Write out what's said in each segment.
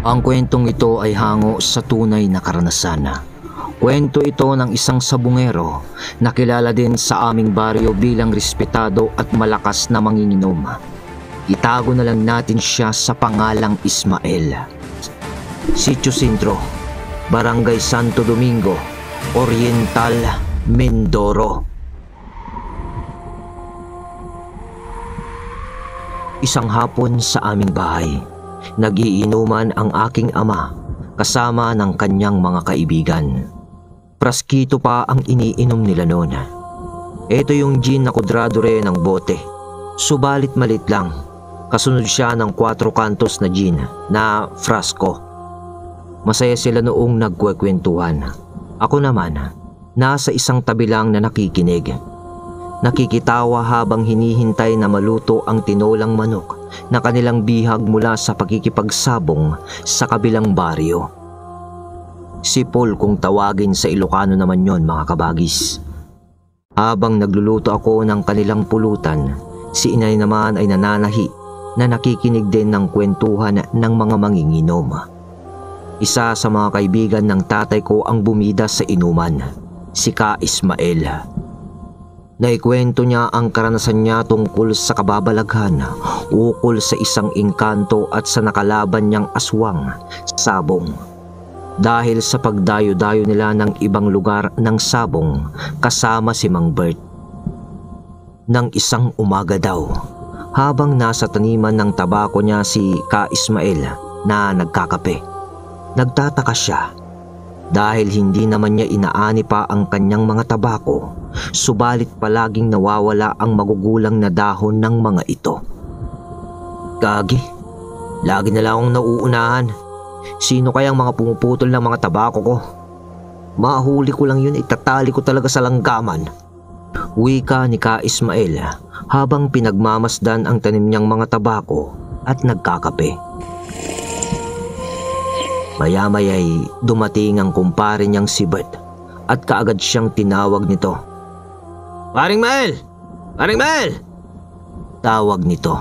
Ang kwentong ito ay hango sa tunay na karanasan. Kwento ito ng isang sabungero na kilala din sa aming baryo bilang respetado at malakas na manginginom. Itago na lang natin siya sa pangalang Ismael. Sitio Sintro, Barangay Santo Domingo, Oriental, Mindoro. Isang hapon sa aming bahay, nagiinuman ang aking ama kasama ng kanyang mga kaibigan. Praskito pa ang iniinom nila noon. Ito yung gin na kudrado rin ng bote. Subalit malit lang. Kasunod siya ng 4 kantos na gin na frasco. Masaya sila noong nagkwekwentuhan. Ako naman, nasa isang tabi lang na nakikinig. Nakikitawa habang hinihintay na maluto ang tinolang manok na kanilang bihag mula sa pagkikipagsabong sa kabilang baryo. Si Paul kung tawagin, sa Ilocano naman yon mga kabagis. Habang nagluluto ako ng kanilang pulutan, si inay naman ay nananahi na nakikinig din ng kwentuhan ng mga manginginom. Isa sa mga kaibigan ng tatay ko ang bumida sa inuman, si Ka Ismael. Naikwento niya ang karanasan niya tungkol sa kababalaghan, ukol sa isang engkanto at sa nakalaban niyang aswang, Sabong. Dahil sa pagdayo-dayo nila ng ibang lugar ng Sabong kasama si Mang Bert. Nang isang umaga daw, habang nasa taniman ng tabako niya si Ka Ismael na nagkakape, nagtataka siya dahil hindi naman niya inaani pa ang kanyang mga tabako, subalit palaging nawawala ang magugulang na dahon ng mga ito. Gagi, lagi na lang akong nauunahan. Sino kayang mga pumuputol ng mga tabako ko? Mahuli ko lang yun, itatali ko talaga sa langgaman. Wika ni Ka Ismael habang pinagmamasdan ang tanim niyang mga tabako at nagkakape. Maya-maya'y dumating ang kumpare niyang si Bert at kaagad siyang tinawag nito. Paring Mael! Paring Mael! Tawag nito.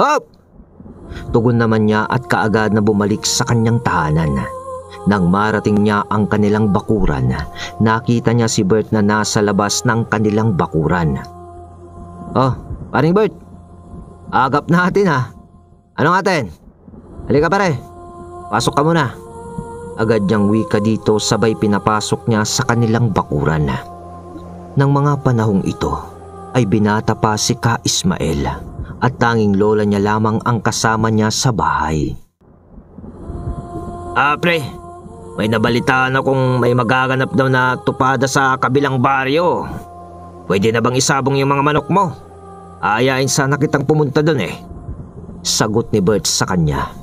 Hop! Tugon naman niya at kaagad na bumalik sa kanyang tahanan. Nang marating niya ang kanilang bakuran, nakita niya si Bert na nasa labas ng kanilang bakuran. Oh, paring Bert! Agap natin ha! Ano natin? Halika pare! Pasok ka muna. Agad niyang wika dito, sabay pinapasok niya sa kanilang bakuran. Nang mga panahong ito ay binata pa si Ka Ismael at tanging lola niya lamang ang kasama niya sa bahay. Pre, may nabalitaan akong may magaganap daw na tupada sa kabilang baryo. Pwede na bang isabong yung mga manok mo? Aayain sana kitang pumunta doon eh. Sagot ni Bert sa kanya.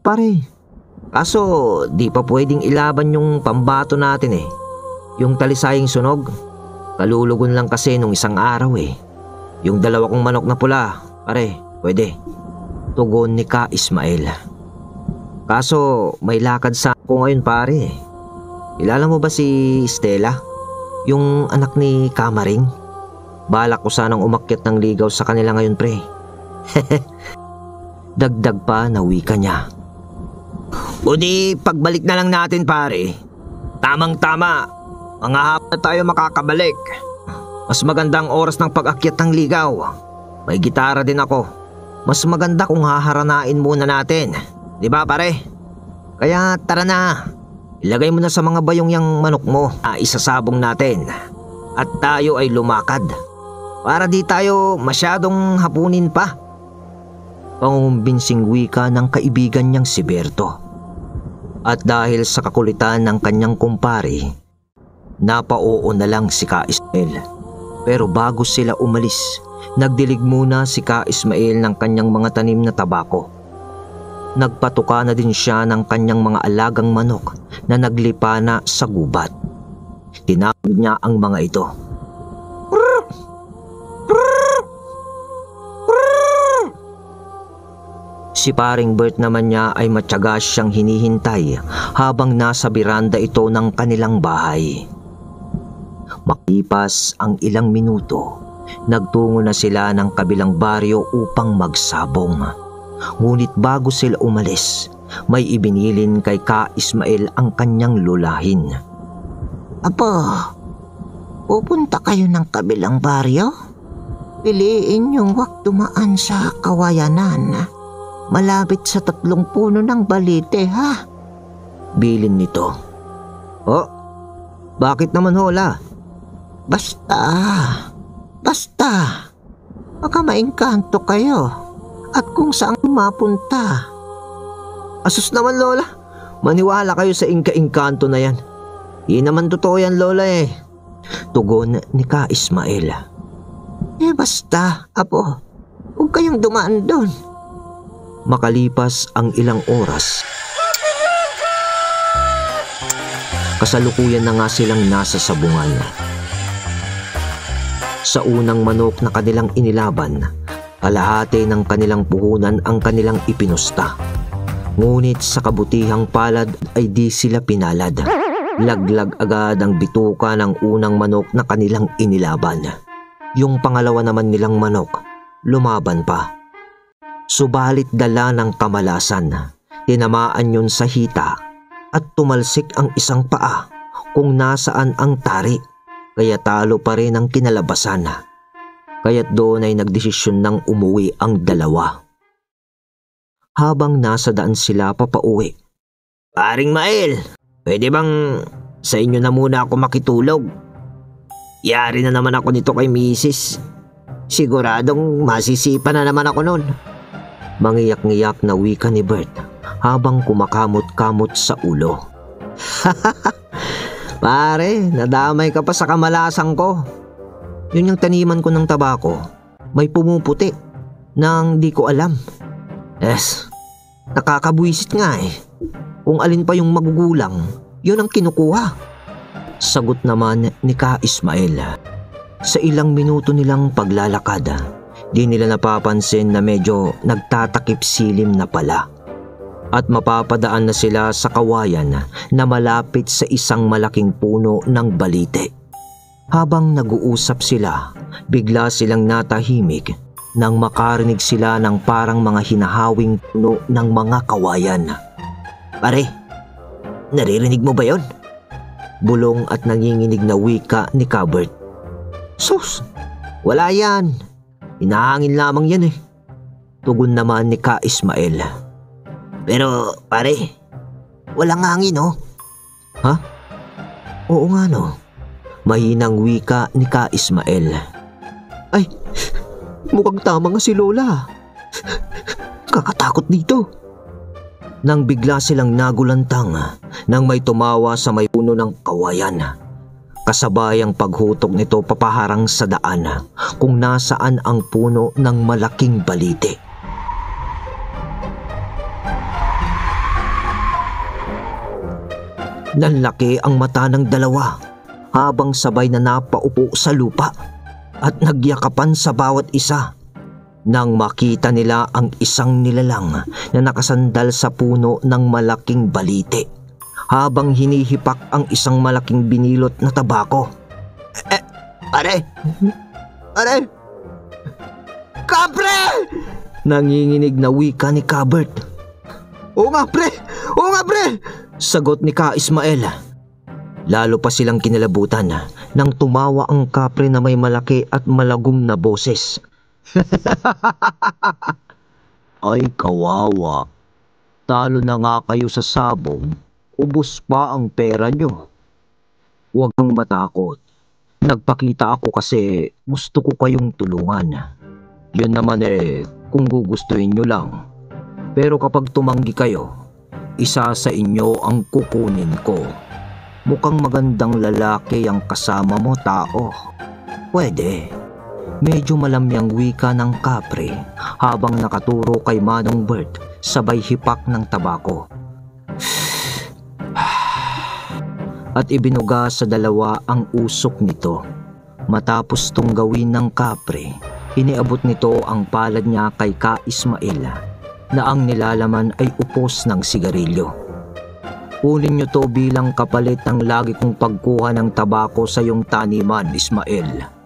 Pare, kaso di pa pwedeng ilaban yung pambato natin eh. Yung talisaying sunog, kalulugon lang kasi nung isang araw eh. Yung 2 kong manok na pula, pare, pwede. Tugon ni Ka Ismael. Kaso may lakad sa ako ngayon pare. Kilala mo ba si Stella? Yung anak ni Kamaring? Balak ko sanang umakyat ng ligaw sa kanila ngayon pre. Dagdag pa na wika niya. O di pagbalik na lang natin pare. Tamang-tama, mga hapon na tayo makakabalik. Mas magandang oras ng pag-akyat ng ligaw. May gitara din ako. Mas maganda kung haharanain muna natin. Di ba pare? Kaya tara na. Ilagay mo na sa mga bayong yang manok mo. Isasabong natin. At tayo ay lumakad. Para di tayo masyadong hapunin pa. Pangungumbensing wika ng kaibigan niyang si Berto. At dahil sa kakulitan ng kanyang kumpare, napao na lang si Ka Ismael. Pero bago sila umalis, nagdilig muna si Ka Ismael ng kanyang mga tanim na tabako. Nagpatuka na din siya ng kanyang mga alagang manok na naglipana sa gubat. Tinawag niya ang mga ito. Si paring Bert naman niya ay matyaga siyang hinihintay habang nasa biranda ito ng kanilang bahay. Makalipas ang ilang minuto, nagtungo na sila ng kabilang baryo upang magsabong. Ngunit bago sila umalis, may ibinilin kay Ka Ismael ang kanyang lulahin. Apo, pupunta kayo ng kabilang baryo? Piliin yung wag dumaan sa kawayanan. Malapit sa 3 puno ng balite, ha? Bilin nito. Oh, bakit naman hola? Basta. Baka maengkanto kayo at kung saan mapunta. Asus naman lola, maniwala kayo sa inka-inkanto na yan. Di naman totoo yan lola eh. Tugon ni Ka Ismael. Basta, apo. Huwag kayong dumaan doon. Makalipas ang ilang oras, kasalukuyan na nga silang nasa sabungan. Sa unang manok na kanilang inilaban, kalahati ng kanilang puhunan ang kanilang ipinusta. Ngunit sa kabutihang palad ay di sila pinalad. Laglag agad ang bituka ng unang manok na kanilang inilaban. Yung pangalawa naman nilang manok, lumaban pa. Subalit dala ng kamalasan, tinamaan yun sa hita at tumalsik ang isang paa kung nasaan ang tari, kaya talo pa rin ang kinalabasan. Kaya't doon ay nagdesisyon ng umuwi ang dalawa. Habang nasa daan sila papauwi, "Paring Mael, pwede bang sa inyo na muna ako makitulog? Yari na naman ako nito kay misis. Siguradong masisipa na naman ako nun." Mangiyak-ngiyak na wika ni Bert habang kumakamot-kamot sa ulo. "Pare, nadamay ka pa sa kamalasan ko. Yun yung taniman ko ng tabako. May pumuputi nang di ko alam. Nakakabuisit nga eh. Kung alin pa yung magugulang, yun ang kinukuha." Sagot naman ni Ka Ismael. Sa ilang minuto nilang paglalakad, di nila napapansin na medyo nagtatakip silim na pala. At mapapadaan na sila sa kawayan na malapit sa isang malaking puno ng balite. Habang nag-uusap sila, bigla silang natahimik nang makarinig sila ng parang mga hinahawing puno ng mga kawayan. "Pare, naririnig mo ba yon?" Bulong at nanginginig na wika ni Kabert. "Sus, wala yan. Hinahangin lamang yan eh." Tugon naman ni Ka Ismael. "Pero pare, walang hangin oh." "Ha? Oo nga no." Mahinang wika ni Ka Ismael. "Ay, mukhang tama nga si Lola. Kakatakot dito." Nang bigla silang nagulantang nang may tumawa sa may puno ng kawayan. Kasabay ang paghutok nito papaharang sa daan kung nasaan ang puno ng malaking balite. Nanlaki ang mata ng dalawa habang sabay na napaupo sa lupa at nagyakapan sa bawat isa. Nang makita nila ang isang nilalang na nakasandal sa puno ng malaking balite habang hinihipak ang isang malaking binilot na tabako. Pare! Kapre! Nanginginig na wika ni Kabert. Oo nga pre! Sagot ni Ka Ismael. Lalo pa silang kinilabutan nang tumawa ang kapre na may malaki at malagom na boses. Ay kawawa, talo na nga kayo sa sabong, ubos pa ang pera nyo. Huwag kang matakot, nagpakita ako kasi gusto ko kayong tulungan. Yun naman kung gugustuhin nyo lang. Pero kapag tumanggi kayo, isa sa inyo ang kukunin ko. Mukhang magandang lalaki ang kasama mo, tao. Pwede. Medyo malamyang wika ng kapre habang nakaturo kay Manong Bert sabay hipak ng tabako. At ibinuga sa dalawa ang usok nito. Matapos tong gawin ng kapre, iniabot nito ang palad niya kay Ka Ismael na ang nilalaman ay upos ng sigarilyo. Kunin niyo to bilang kapalit ng lagi kong pagkuha ng tabako sa iyong taniman, Ismael.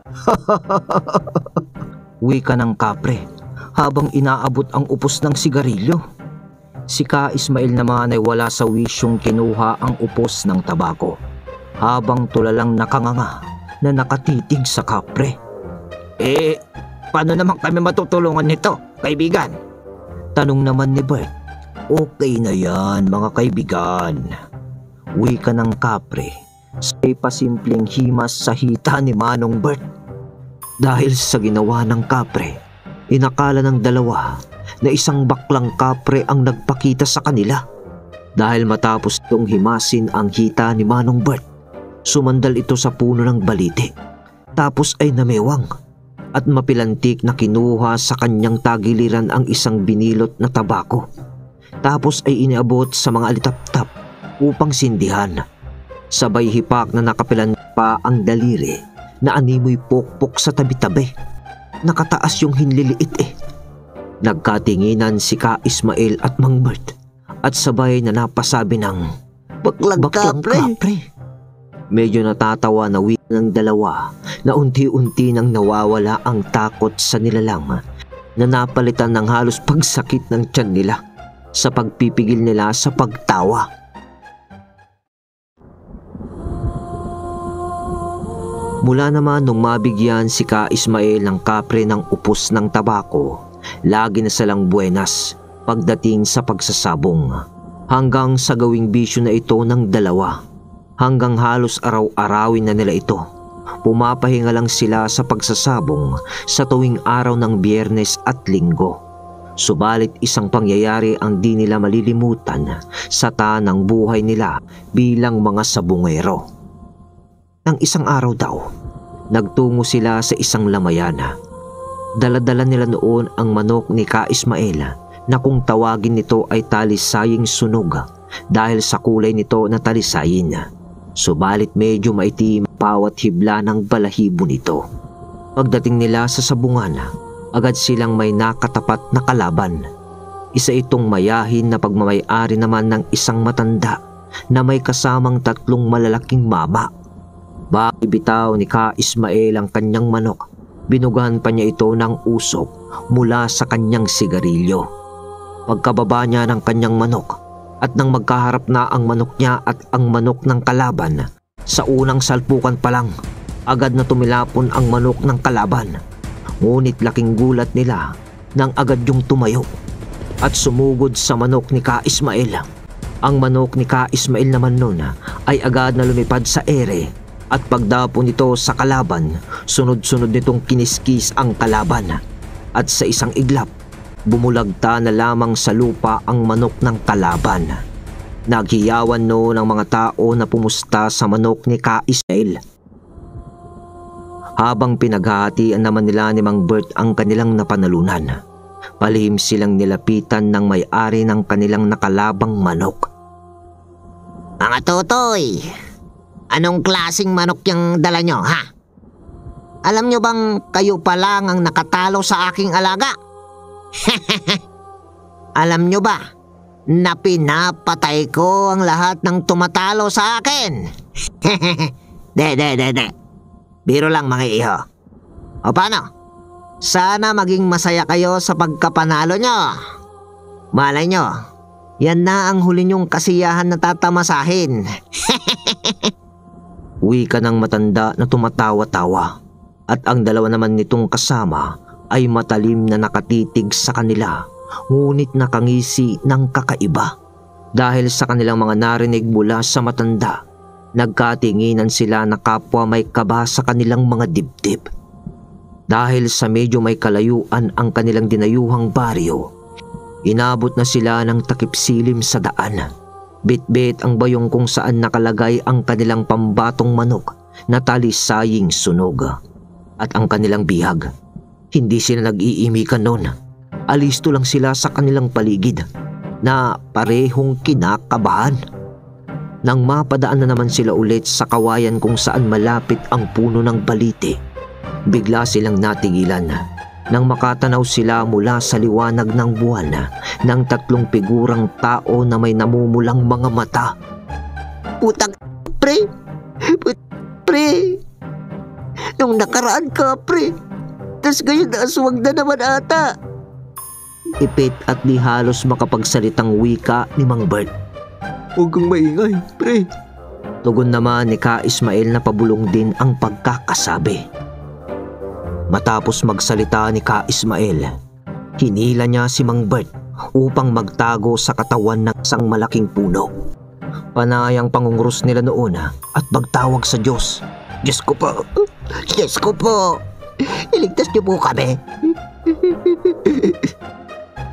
Wika ng kapre habang inaabot ang upos ng sigarilyo. Si Ka Ismael naman ay wala sa wisyong kinuha ang upos ng tabako habang tulalang nakanganga na nakatitig sa kapre. Paano naman kami matutulungan nito, kaibigan? Tanong naman ni Bert. Okay na yan, mga kaibigan. Wika ng kapre sa pasimpleng himas sa hita ni Manong Bert. Dahil sa ginawa ng kapre, inakala ng dalawa na isang baklang kapre ang nagpakita sa kanila. Dahil matapos itong himasin ang hita ni Manong Bert, sumandal ito sa puno ng balite. Tapos ay namewang at mapilantik na kinuha sa kanyang tagiliran ang isang binilot na tabako. Tapos ay iniabot sa mga alitaptap upang sindihan. Sabay hipak na nakapilan pa ang daliri na animoy pokpok sa tabi-tabi. Nakataas yung hinliliit Nagkatinginan si Ka Ismael at Mang Bert at sabay na napasabi ng Baklang kapre. Medyo natatawa na wika ng dalawa na unti-unti nang nawawala ang takot sa nilalang na napalitan ng halos pagsakit ng tiyan nila sa pagpipigil nila sa pagtawa. Mula naman nung mabigyan si Ka Ismael ng kapre ng upos ng tabako, lagi na silang buenas pagdating sa pagsasabong. Hanggang sa gawing bisyo na ito ng dalawa. Hanggang halos araw-arawin na nila ito. Pumapahinga lang sila sa pagsasabong sa tuwing araw ng Biyernes at Linggo. Subalit isang pangyayari ang di nila malilimutan sa tanang buhay nila bilang mga sabungero. Nang isang araw daw, nagtungo sila sa isang lamayana. Dala-dala nila noon ang manok ni Ka Ismael na kung tawagin nito ay talisaying sunog dahil sa kulay nito na talisayin. Subalit medyo maitim bawat hibla ng balahibo nito. Pagdating nila sa sabungan, agad silang may nakatapat na kalaban. Isa itong mayahin na pagmamay-ari naman ng isang matanda na may kasamang 3 malalaking mama. Bakit bitaw ni Ka Ismael ang kanyang manok, binugahan pa niya ito ng usok mula sa kanyang sigarilyo. Pagkababa niya ng kanyang manok at nang magkaharap na ang manok niya at ang manok ng kalaban, sa unang salpukan pa lang, agad na tumilapon ang manok ng kalaban. Ngunit laking gulat nila nang agad yung tumayo at sumugod sa manok ni Ka Ismael. Ang manok ni Ka Ismael naman noon ay agad na lumipad sa ere at pagdapo nito sa kalaban, sunod-sunod nitong kiniskis ang kalaban at sa isang iglap, bumulagta na lamang sa lupa ang manok ng kalaban. Naghiyawan noon ang mga tao na pumusta sa manok ni Ka Ismael. Habang pinaghahatian naman nila ni Mang Bert ang kanilang napanalunan, palihim silang nilapitan ng may-ari ng kanilang nakalabang manok. Mga totoy, anong klaseng manok yung dala nyo, ha? Alam nyo bang kayo pa lang ang nakatalo sa aking alaga? Alam nyo ba na pinapatay ko ang lahat ng tumatalo sa akin? De. Biro lang mga iho. O paano? Sana maging masaya kayo sa pagkapanalo nyo. Malay nyo, yan na ang huli nyong kasiyahan na tatamasahin. Wika ng matanda na tumatawa-tawa at ang dalawa naman nitong kasama ay matalim na nakatitig sa kanila, ngunit nakangisi ng kakaiba. Dahil sa kanilang mga narinig mula sa matanda, nagkatinginan sila na kapwa may kaba sa kanilang mga dibdib. Dahil sa medyo may kalayuan ang kanilang dinayuhang baryo, inabot na sila ng takip silim sa daan. Bit-bit ang bayong kung saan nakalagay ang kanilang pambatong manok na talisaying sunog. At ang kanilang bihag, hindi sila nag-iimikan noon. Alisto lang sila sa kanilang paligid na parehong kinakabahan. Nang mapadaan na naman sila ulit sa kawayan kung saan malapit ang puno ng balite, bigla silang natigilan nang makatanaw sila mula sa liwanag ng buwan ng 3 figurang tao na may namumulang mga mata. Putang pre! Nung nakaraan ka, pre. Tas ngayon aswang na naman ata. Ipit at di halos makapagsalitang wika ni Mang Bert. Huwag kang maingay, pre. Tugon naman ni Ka Ismael na pabulong din ang pagkakasabi. Matapos magsalita ni Ka Ismael, hinila niya si Mang Bert upang magtago sa katawan ng isang malaking puno. Panayang pangungros nila noon at magtawag sa Diyos. Diyos ko po. Diyos ko po. Iligtas niyo po kami.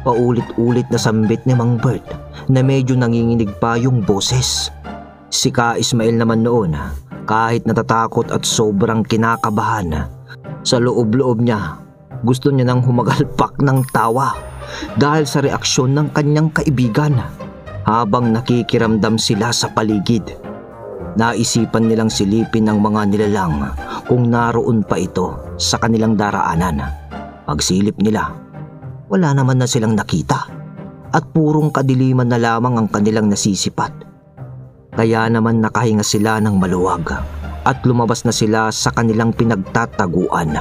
Paulit-ulit na sambit ni Mang Bert na medyo nanginginig pa yung boses. Si Ka Ismael naman noon, kahit natatakot at sobrang kinakabahan, sa loob-loob niya, gusto niya nang humagalpak ng tawa dahil sa reaksyon ng kanyang kaibigan habang nakikiramdam sila sa paligid. Naisipan nilang silipin ng mga nilalang kung naroon pa ito sa kanilang daraanan. Pagsilip nila, wala naman na silang nakita at purong kadiliman na lamang ang kanilang nasisipat. Kaya naman nakahinga sila ng maluwag at lumabas na sila sa kanilang pinagtataguan.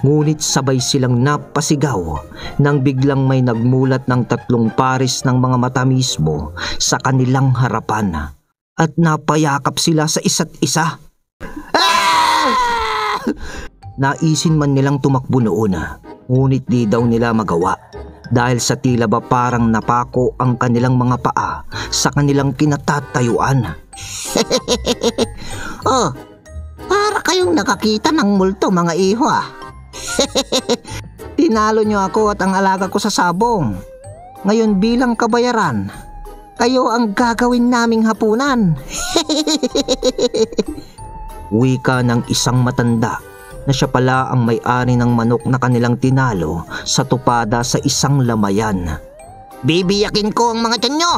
Ngunit sabay silang napasigaw nang biglang may nagmulat ng 3 pares ng mga mata mismo sa kanilang harapan at napayakap sila sa isa't isa. Naisin man nilang tumakbo noon, ngunit di daw nila magawa dahil sa tila ba parang napako ang kanilang mga paa sa kanilang kinatatayuan. Oh, para kayong nakakita ng multo mga iho Tinalo niyo ako at ang alaga ko sa sabong. Ngayon bilang kabayaran, kayo ang gagawin naming hapunan. Wika ng isang matanda na siya pala ang may-ari ng manok na kanilang tinalo sa tupada sa isang lamayan. Bibiyakin ko ang mga tiyan nyo.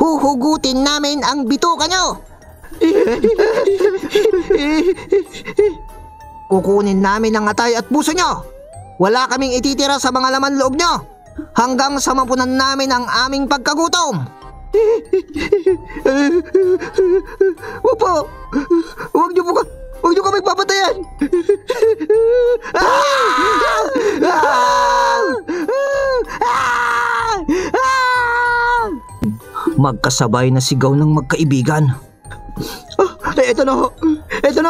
Huhugutin namin ang bituka nyo. Kukunin namin ang atay at puso nyo. Wala kaming ititira sa mga laman loob nyo hanggang sa mapunan namin ang aming pagkagutom. Opo, huwag niyo kami papatayan. Magkasabay na sigaw ng magkaibigan. Ito na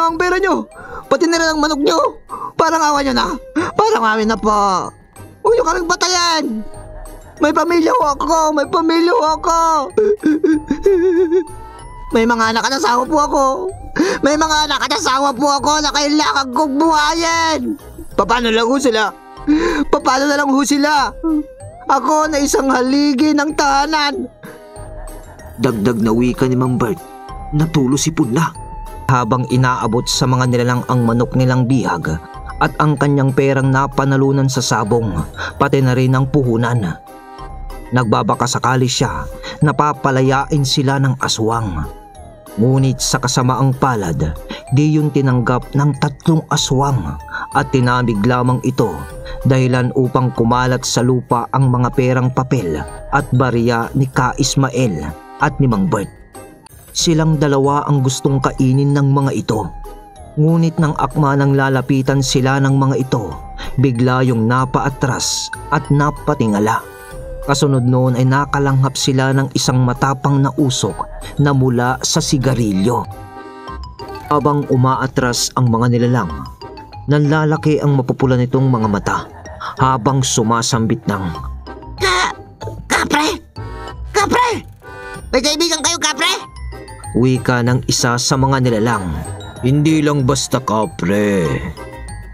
ang pera nyo. Pati na rin ang manok nyo. Parang awa nyo na. Parang amin na po. Huwag nyo kaming patayan. May pamilya ho ako. May mga anak at asawa po ako. Na kailangan kong buhayin. Paano na lang ho sila? Ako na isang haligi ng tahanan. Dagdag na wika ni Mang Bert, natulo si Punla. Habang inaabot sa mga nilalang ang manok nilang bihag at ang kanyang perang napanalunan sa sabong, pati na rin ang puhunan. Nagbabaka sakali siya na papalayain sila ng aswang. Ngunit sa kasamaang palad, di yun tinanggap ng 3 aswang at tinamig lamang ito dahilan upang kumalat sa lupa ang mga perang papel at barya ni Ka Ismael at ni Mang Bert. Silang dalawa ang gustong kainin ng mga ito. Ngunit nang akma nang lalapitan sila ng mga ito, bigla yung napaatras at napatingala. Kasunod noon ay nakalanghap sila ng isang matapang na usok na mula sa sigarilyo. Habang umaatras ang mga nilalang, nanlalaki ang mapupula nitong mga mata habang sumasambit ng Kapre! May kaibigan kayo, kapre? wika ng isa sa mga nilalang. Hindi lang basta kapre.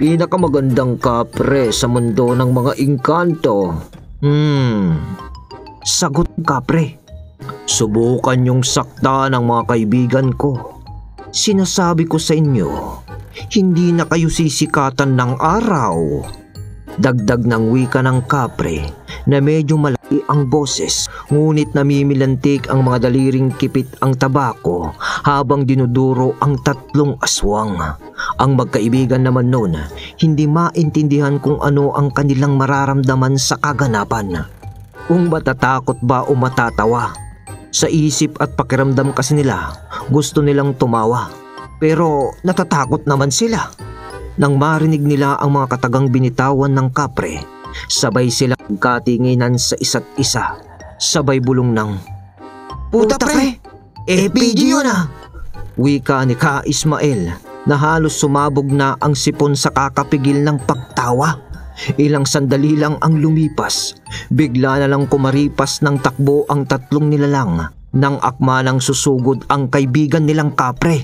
Pinakamagandang kapre sa mundo ng mga engkanto. Sagot kapre. Subukan yung sakta ng mga kaibigan ko. Sinasabi ko sa inyo, hindi na kayo sisikatan ng araw. Dagdag ng wika ng kapre na medyo malaki ang boses, ngunit namimilantik ang mga daliring kipit ang tabako habang dinuduro ang 3 aswang. Ang magkaibigan naman noon, hindi maintindihan kung ano ang kanilang mararamdaman sa kaganapan. Kung matatakot ba o matatawa. Sa isip at pakiramdam kasi nila, gusto nilang tumawa. Pero natatakot naman sila. Nang marinig nila ang mga katagang binitawan ng kapre, sabay silang katinginan sa isa't isa, sabay bulong ng, Puta pre! FPG yun ah! wika ni Ka Ismael na halos sumabog na ang sipon sa kakapigil ng pagtawa. Ilang sandali lang ang lumipas, bigla na lang kumaripas ng takbo ang tatlong nilalang nang akma ng susugod ang kaibigan nilang kapre.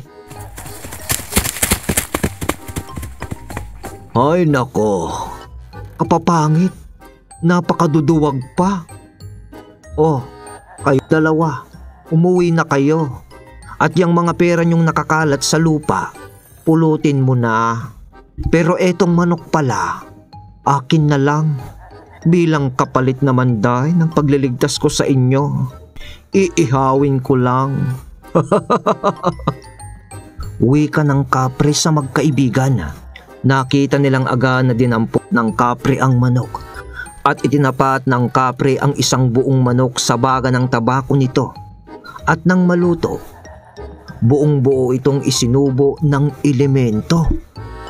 Ay nako, kapapangit, napakaduduwag pa. Oh, kayo dalawa, umuwi na kayo. At yung mga pera nyong nakakalat sa lupa, pulutin mo na. Pero etong manok pala, akin na lang. Bilang kapalit naman dahil ng pagliligtas ko sa inyo. Iihawin ko lang. Wika ng kapre sa magkaibigan. Nakita nilang aga na dinampot ng kapre ang manok. At itinapat ng kapre ang isang buong manok sa baga ng tabako nito. At nang maluto, buong buo itong isinubo ng elemento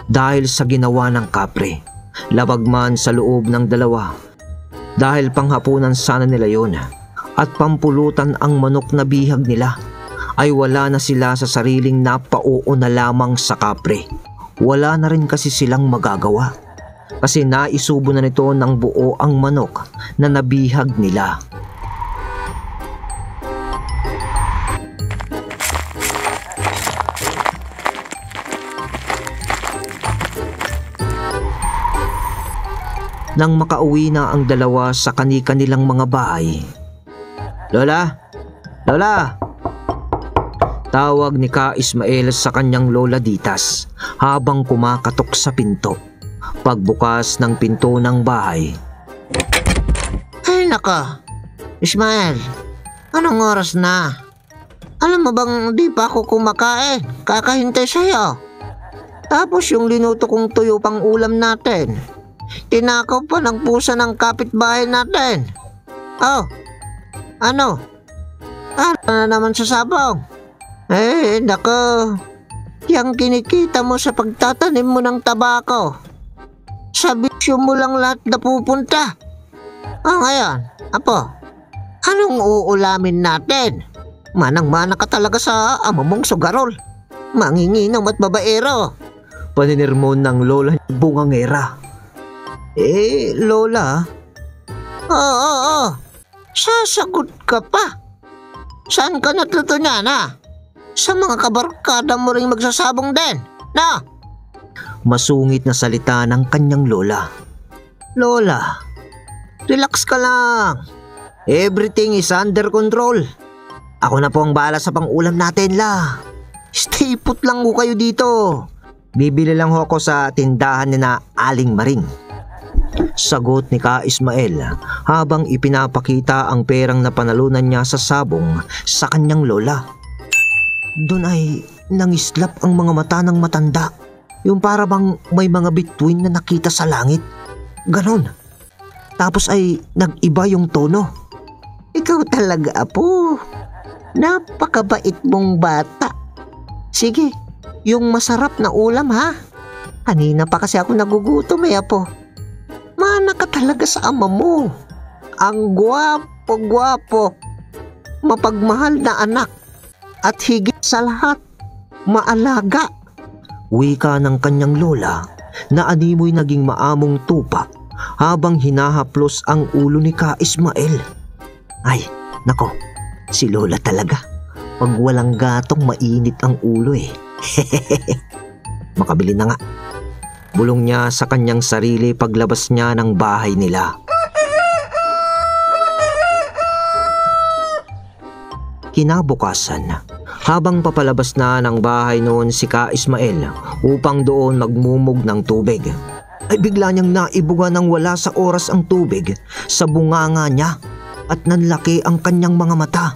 dahil sa ginawa ng kapre. Labag man sa loob ng dalawa. Dahil panghapunan sana nila yon at pampulutan ang manok na bihag nila, ay wala na sila sa sariling napauo na lamang sa kapre. Wala na rin kasi silang magagawa. Kasi naisubo na nito ng buo ang manok na nabihag nila. Nang makauwi na ang dalawa sa kani-kanilang mga bahay, Lola! Lola! Tawag ni Ka Ismael sa kanyang lola Ditas habang kumakatok sa pinto. Pagbukas ng pinto ng bahay. Ay naka, Ismael, anong oras na? Alam mo bang di pa ako kumakain? Kakahintay sa'yo. Tapos yung linuto kong tuyo pang ulam natin, tinakaw pa ng pusa ng kapitbahay natin. Oh, ano? Ano na naman sa sabong? Eh, nako. Yang kinikita mo sa pagtatanim mo ng tabako, sa bisyo mo lang lahat na pupunta. Ngayon, apo, anong uulamin natin? Manang-mana ka talaga sa ama mong sugarol. Manginginang at babaero. Paninirmon ng lola bungangera. Lola? Oo. Sasagot ka pa. Saan ka natuto niyan, ha? Sa mga kabarkada mo ring magsasabong din, na? Masungit na salita ng kanyang lola. Lola, relax ka lang. Everything is under control. Ako na po ang bahala sa pang-ulam natin, la. Stay put lang ho kayo dito. Bibili lang ho ako sa tindahan ni na Aling Maring. Sagot ni Ka Ismael habang ipinapakita ang perang napanalunan niya sa sabong sa kanyang lola. Doon ay nangislap ang mga mata ng matanda. Yung para bang may mga bituin na nakita sa langit. Ganon. Tapos ay nag-iba yung tono. Ikaw talaga, apo. Napakabait mong bata. Sige, yung masarap na ulam, ha? Kanina pa kasi ako nagugutom, apo. Mana ka talaga sa ama mo. Ang gwapo-gwapo. Mapagmahal na anak. At higit sa lahat, maalaga. Wika ng kanyang lola na animoy naging maamong tupa habang hinahaplos ang ulo ni Ka Ismael. Ay, nako, si lola talaga. Pag walang gatong mainit ang ulo eh. Makabili na nga. Bulong niya sa kanyang sarili paglabas niya ng bahay nila. Kinabukasan, habang papalabas na ng bahay noon si Ka Ismael upang doon magmumog ng tubig, ay bigla niyang naibuga ng wala sa oras ang tubig sa bunganga niya at nanlaki ang kanyang mga mata.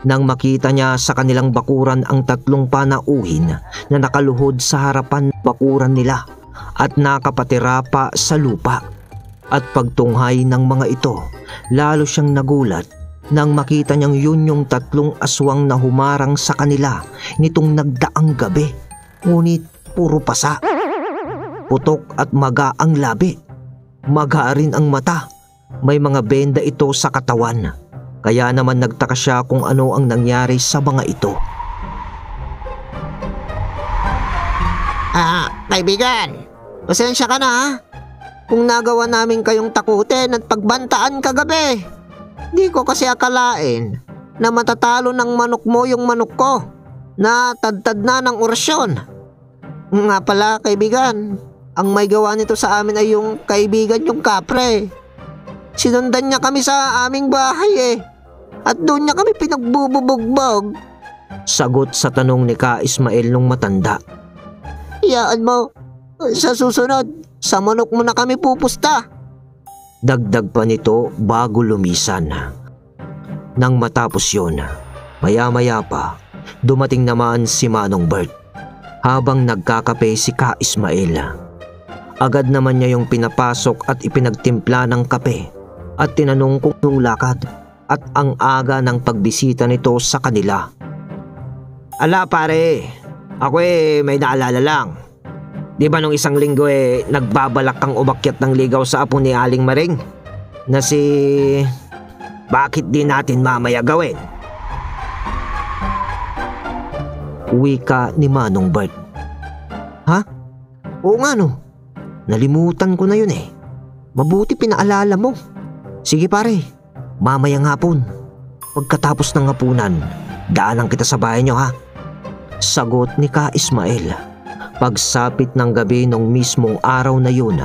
Nang makita niya sa kanilang bakuran ang tatlong panauhin na nakaluhod sa harapan bakuran nila at nakapatira pa sa lupa. At pagtunghay ng mga ito, lalo siyang nagulat nang makita niyang yun yung tatlong aswang na humarang sa kanila nitong nagdaang gabi. Ngunit puro pasa. putok at maga ang labi. Maga rin ang mata. May mga benda ito sa katawan. Kaya naman nagtaka siya kung ano ang nangyari sa mga ito. Kaibigan, pasensya ka na ha. Kung nagawa namin kayong takutin at pagbantaan kagabi. Di ko kasi akalain na matatalo ng manok mo yung manok ko na tadtad na ng orasyon. Nga pala kaibigan, ang may gawa nito sa amin ay yung kaibigan yung kapre. Sinundan niya kami sa aming bahay at doon niya kami pinagbububugbog. Sagot sa tanong ni Ka Ismael nung matanda. Iyaan mo, sa susunod, sa manok mo na kami pupusta. Dagdag pa nito bago lumisan. Nang matapos yun, maya-maya pa, dumating naman si Manong Bert. Habang nagkakape si Ka Ismael, agad naman niya yung pinapasok at ipinagtimpla ng kape at tinanong kung nung lakad at ang aga ng pagbisita nito sa kanila. Ala pare, ako may naalala lang. Di ba nung isang linggo nagbabalak kang umakyat ng ligaw sa apo ni Aling Maring? Na si... Bakit di natin mamaya gawin? Wika ni Manong Bert. Ha? Oo nga no. Nalimutan ko na yun Mabuti pinaalala mo. Sige pare, mamayang hapon. Pagkatapos ng hapunan, daanan kita sa bahay niyo ha. Sagot ni Ka Ismael. Pagsapit ng gabi nung mismong araw na yun,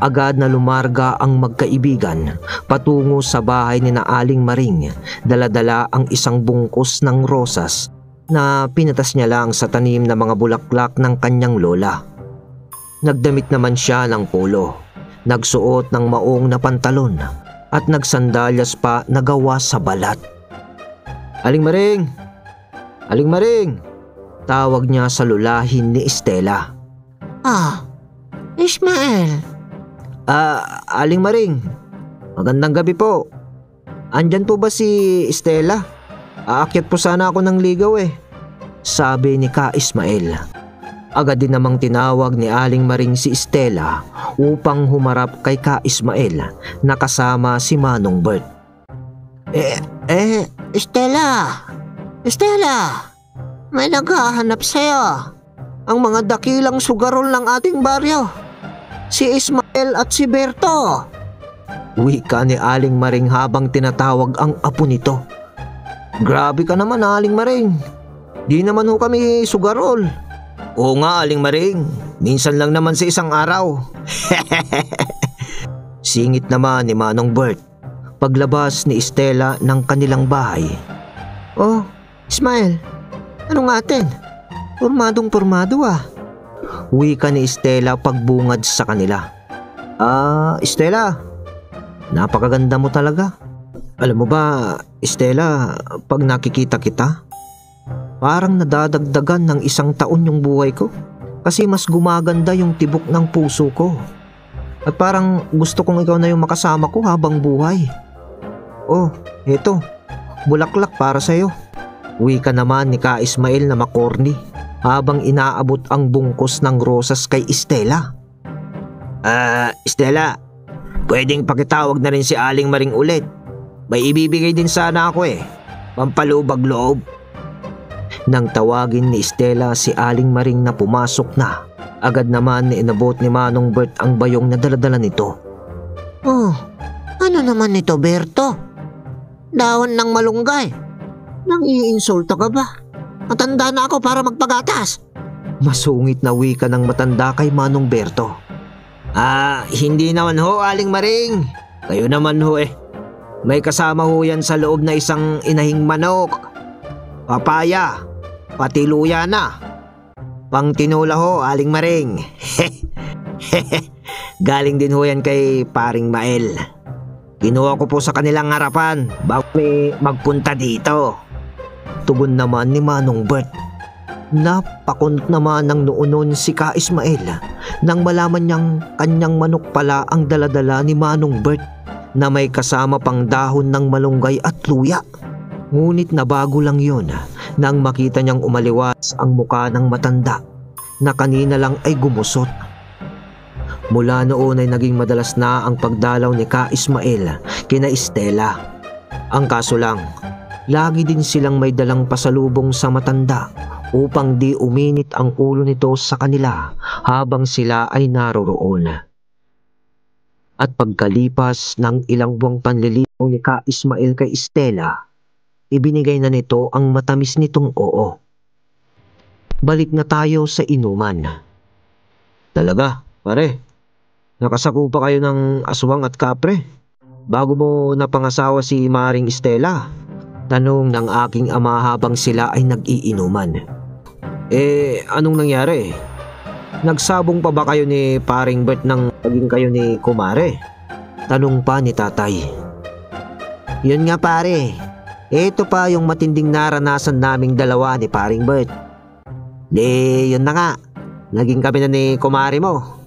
agad na lumarga ang magkaibigan patungo sa bahay ni na Aling Maring. Dala-dala ang isang bungkus ng rosas na pinatas niya lang sa tanim na mga bulaklak ng kanyang lola. Nagdamit naman siya ng polo, nagsuot ng maong na pantalon at nagsandalyas pa na gawa sa balat. Aling Maring! Aling Maring! Tawag niya sa lulahin ni Estela. Ismael. Aling Maring, magandang gabi po. Andyan po ba si Estela? Aakyat po sana ako ng ligaw sabi ni Ka Ismael. Agad din namang tinawag ni Aling Maring si Estela upang humarap kay Ka Ismael na kasama si Manong Bert. Estela! May naghahanap sa'yo. Ang mga dakilang sugarol ng ating baryo. Si Ismael at si Berto. Wika ni Aling Maring habang tinatawag ang apo nito. Grabe ka naman Aling Maring. Di naman ho kami sugarol. Oo nga Aling Maring. Minsan lang naman sa isang araw. Singit naman ni Manong Bert paglabas ni Estela ng kanilang bahay. Oh, Ismael. Anong atin? Pormadong-pormado Wika ni Estela pagbungad sa kanila. Estela, napakaganda mo talaga. Alam mo ba, Estela, pag nakikita kita, parang nadadagdagan ng 1 taon yung buhay ko. Kasi mas gumaganda yung tibok ng puso ko. At parang gusto kong ikaw na yung makasama ko habang buhay. Oh, eto, bulaklak para sa'yo. Wika naman ni Ka Ismael na makorni habang inaabot ang bungkus ng rosas kay Estela. Estela, pwedeng pakitawag na rin si Aling Maring ulit. May ibibigay din sana ako pampalubag loob. Nang tawagin ni Estela si Aling Maring na pumasok na, agad naman inabot ni Manong Bert ang bayong na daladala nito. Oh, ano naman nito Berto? Dahon ng malunggay. Nang iinsulto ka ba? Matanda na ako para magpagatas. Masungit na wika ng matanda kay Manong Berto. Hindi naman ho Aling Maring. Kayo naman ho May kasama ho yan sa loob na isang inahing manok. Papaya, pati luya na. Pang tinula ho Aling Maring. Galing din ho yan kay Paring Mael. Kinuha ko po sa kanilang harapan bago magpunta dito. Tugon naman ni Manong Bert. Napakunot naman ng noonon si Ka Ismael nang malaman niyang kanyang manok pala ang daladala ni Manong Bert na may kasama pang dahon ng malunggay at luya. Ngunit nabago lang yun nang makita niyang umaliwas ang muka ng matanda na kanina lang ay gumusot. Mula noon ay naging madalas na ang pagdalaw ni Ka Ismael kina Estela. Ang kaso lang, lagi din silang may dalang pasalubong sa matanda upang di uminit ang ulo nito sa kanila habang sila ay naroroon. At pagkalipas ng ilang buwang panliligaw ni Ka Ismael kay Estela, ibinigay na nito ang matamis nitong oo. Balik na tayo sa inuman. Talaga, pare? Nakasakupa kayo ng aswang at kapre bago mo napangasawa si Maring Estela? Tanong ng aking ama habang sila ay nag-iinuman. Anong nangyari? Nagsabong pa ba kayo ni Paring Bert nang naging kayo ni Kumare? Tanong pa ni tatay. Yun nga pare, ito pa yung matinding naranasan naming dalawa ni Paring Bert. Yun na nga, naging kami na ni Kumare mo.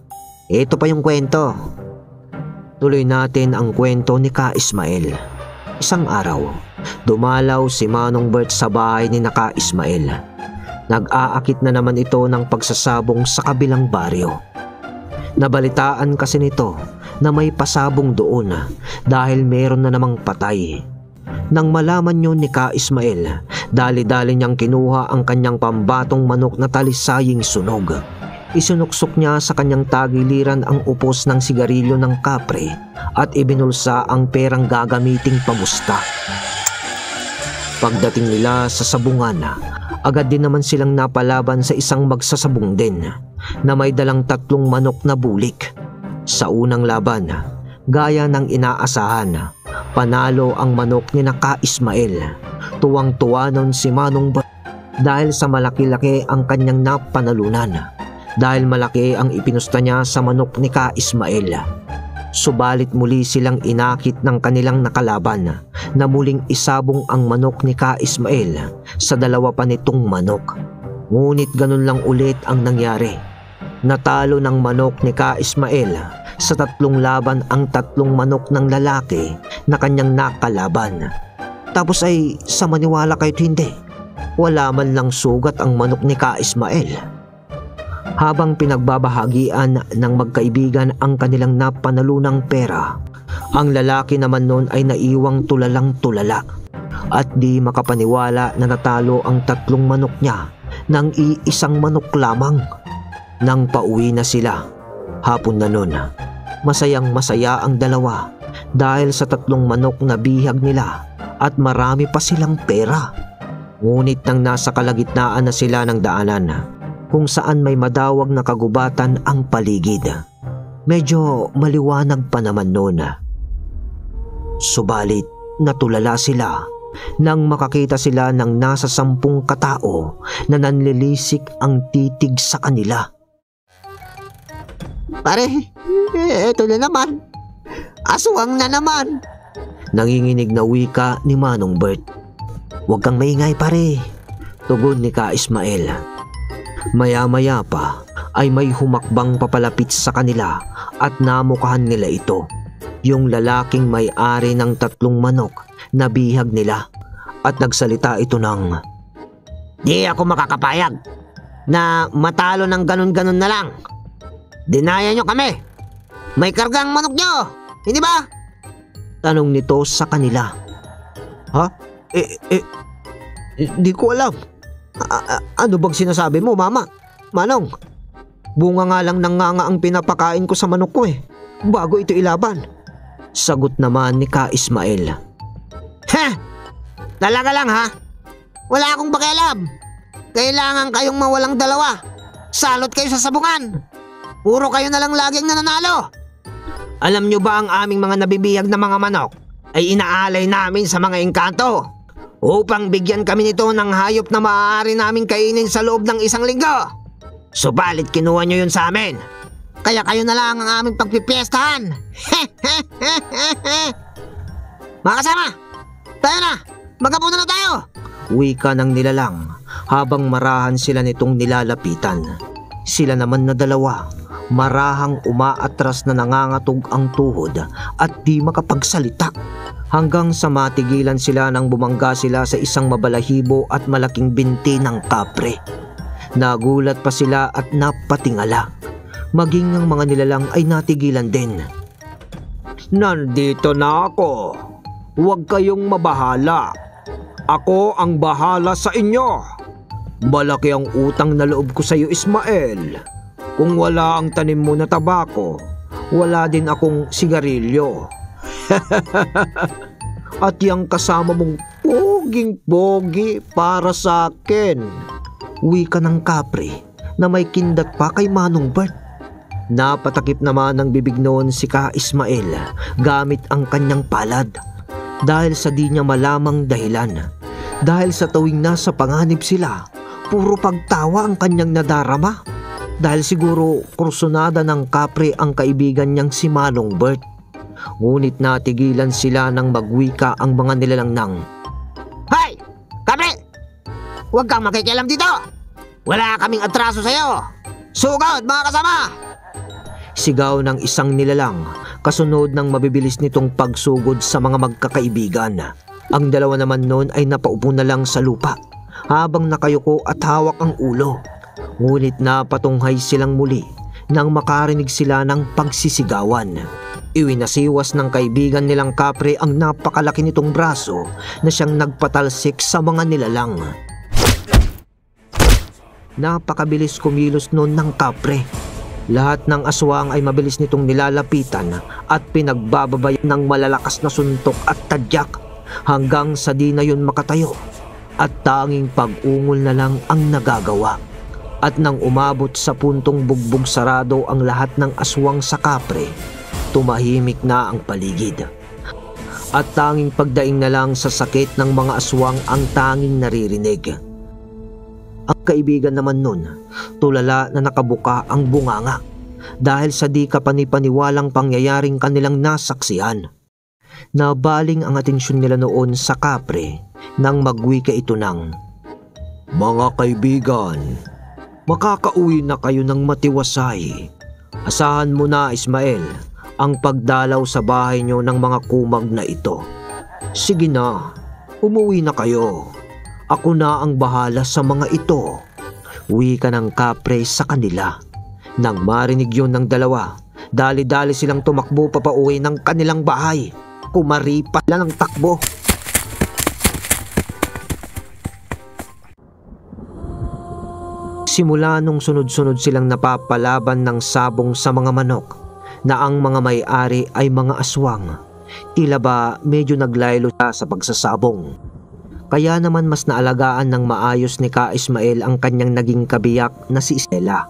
Ito pa yung kwento. Tuloy natin ang kwento ni Ka Ismael. Isang araw, dumalaw si Manong Bert sa bahay ni Ka Ismael. Nag-aakit na naman ito ng pagsasabong sa kabilang baryo. Nabalitaan kasi nito na may pasabong doon dahil meron na namang patay. Nang malaman yun ni Ka Ismael, dali-dali niyang kinuha ang kanyang pambatong manok na talisaying sunog. Isinuksok niya sa kanyang tagiliran ang upos ng sigarilyo ng kapre at ibinulsa ang perang gagamiting pamusta. Pagdating nila sa sabungan, agad din naman silang napalaban sa isang magsasabong din na may dalang 3 manok na bulik. Sa unang laban, gaya ng inaasahan, panalo ang manok ni Ka Ismael. Tuwang-tuwa nun si Manong Bert dahil sa malaki-laki ang kanyang napanalunan. Dahil malaki ang ipinusta niya sa manok ni Ka Ismael. Subalit muli silang inakit ng kanilang nakalaban na muling isabong ang manok ni Ka Ismael sa 2 pa nitong manok. Ngunit ganun lang ulit ang nangyari. Natalo ng manok ni Ka Ismael sa 3 laban ang 3 manok ng lalaki na kanyang nakalaban. Tapos ay sa maniwala kahit hindi, wala man lang sugat ang manok ni Ka Ismael. Habang pinagbabahagian ng magkaibigan ang kanilang napanalunang pera, ang lalaki naman noon ay naiwang tulalang tulala at di makapaniwala na natalo ang 3 manok niya ng iisang manok lamang. Nang pauwi na sila, hapon na noon, masayang masaya ang dalawa dahil sa 3 manok na bihag nila at marami pa silang pera. Ngunit nang nasa kalagitnaan na sila ng daanan, kung saan may madawag na kagubatan ang paligid, medyo maliwanag pa naman noon. Subalit natulala sila nang makakita sila ng nasa 10 katao na nanlilisik ang titig sa kanila. Pare, eto na naman. Aswang na naman. Nanginginig na wika ni Manong Bert. Huwag kang maingay pare, tugon ni Ka Ismael. Maya-maya pa ay may humakbang papalapit sa kanila at namukahan nila ito, yung lalaking may-ari ng 3 manok na bihag nila, at nagsalita ito ng, "Di ako makakapayag na matalo ng ganun-ganun na lang. Dinaya nyo kami. May kargang manok nyo, hindi ba?" Tanong nito sa kanila. "Ha? Di ko alam. Ano bang sinasabi mo, mama? Manong, bunga nga lang ng nganga ang pinapakain ko sa manok ko bago ito ilaban." Sagot naman ni Ka Ismael. "Ha? Talaga lang ha? Wala akong pakialam. Kailangan kayong mawalang dalawa. Salot kayo sa sabungan. Puro kayo na lang laging nananalo. Alam nyo ba ang aming mga nabibihag na mga manok ay inaalay namin sa mga engkanto upang bigyan kami nito ng hayop na maaari namin kainin sa loob ng 1 linggo. Subalit kinuha nyo yun sa amin. Kaya kayo na lang ang aming pagpipiestahan. Mga kasama, tayo na! Magkapunan na tayo!" Wika ng nilalang habang marahan sila nitong nilalapitan. Sila naman na 2, marahang umaatras na nangangatog ang tuhod at di makapagsalita. Hanggang sa matigilan sila nang bumangga sila sa isang mabalahibo at malaking binti ng kapre. Nagulat pa sila at napatingala. Maging ang mga nilalang ay natigilan din. Nandito na ako. Huwag kayong mabahala. Ako ang bahala sa inyo. Malaki ang utang na loob ko sa iyo, Ismael. Kung wala ang tanim mo na tabako, wala din akong sigarilyo. At yung kasama mong poging-pogi para sa akin. Wika ng kapre na may kindat pa kay Manong Bert. Napatakip naman ng bibig noon si Ka Ismael gamit ang kanyang palad. Dahil sa di niya malamang dahilan. Dahil sa tuwing nasa panganib sila, puro pagtawa ang kanyang nadarama. Dahil siguro kursunada ng kapre ang kaibigan niyang si Manong Bert. Ngunit natigilan sila nang magwika ang mga nilalang nang, Hoy! Kapre! Huwag kang makikialam dito! Wala kaming atraso sa'yo! Sugod, mga kasama! Sigaw ng isang nilalang, kasunod ng mabibilis nitong pagsugod sa mga magkakaibigan. Ang dalawa naman noon ay napaupo na lang sa lupa, habang nakayuko at hawak ang ulo. Ngunit napatunghay silang muli nang makarinig sila ng pagsisigawan. Iwinasiwas ng kaibigan nilang kapre ang napakalaki nitong braso na siyang nagpatalsik sa mga nilalang. Napakabilis kumilos noon ng kapre. Lahat ng aswang ay mabilis nitong nilalapitan at pinagbababayan ng malalakas na suntok at tadyak hanggang sa di na yun makatayo at tanging pag-ungol na lang ang nagagawa. At nang umabot sa puntong bugbog sarado ang lahat ng aswang sa kapre, tumahimik na ang paligid. At tanging pagdaing na lang sa sakit ng mga aswang ang tanging naririnig. Ang kaibigan naman nun, tulala na nakabuka ang bunganga dahil sa di kapanipaniwalang pangyayaring kanilang nasaksihan. Nabaling ang atensyon nila noon sa kapre nang magwika ito ng, Mga kaibigan, makakauwi na kayo ng matiwasay. Asahan mo na, Ismael, ang pagdalaw sa bahay nyo ng mga kumag na ito. Sige na, umuwi na kayo. Ako na ang bahala sa mga ito. Wika ng kapre sa kanila. Nang marinig yun ng dalawa, dali-dali silang tumakbo papauwi ng kanilang bahay. Kumaripa lang ng takbo. Simula nung sunod-sunod silang napapalaban ng sabong sa mga manok na ang mga may-ari ay mga aswang, tila ba medyo naglaylo siya sa pagsasabong. Kaya naman mas naalagaan ng maayos ni Ka Ismael ang kanyang naging kabiyak na si Estela.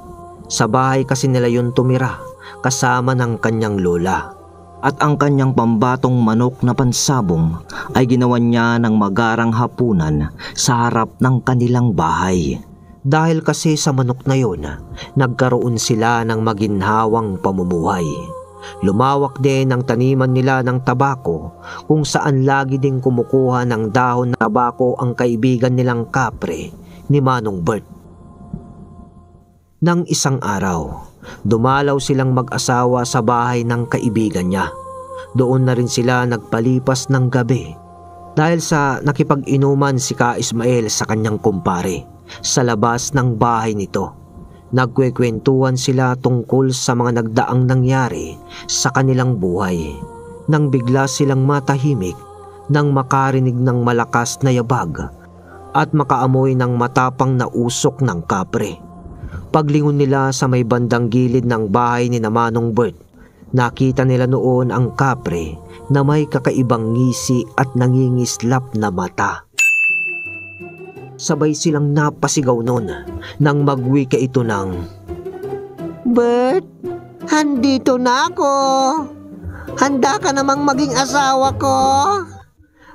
Sa bahay kasi nila yun tumira kasama ng kanyang lola. At ang kanyang pambatong manok na pansabong ay ginawa niya ng magarang hapunan sa harap ng kanilang bahay. Dahil kasi sa manok na yun, nagkaroon sila ng maginhawang pamumuhay. Lumawak din ang taniman nila ng tabako kung saan lagi ding kumukuha ng dahon ng tabako ang kaibigan nilang kapre ni Manong Bert. Nang isang araw, dumalaw silang mag-asawa sa bahay ng kaibigan niya. Doon na rin sila nagpalipas ng gabi dahil sa nakipag-inuman si Ka Ismael sa kanyang kumpare sa labas ng bahay nito. Nagkwekwentuhan sila tungkol sa mga nagdaang nangyari sa kanilang buhay nang bigla silang matahimik nang makarinig ng malakas na yabag at makaamoy ng matapang na usok ng kapre. Paglingon nila sa may bandang gilid ng bahay ni Manong Bert, nakita nila noon ang kapre na may kakaibang ngisi at nangingislap na mata. Sabay silang napasigaw noon nang magwika ito ng, Bert, handito na ako. Handa ka namang maging asawa ko?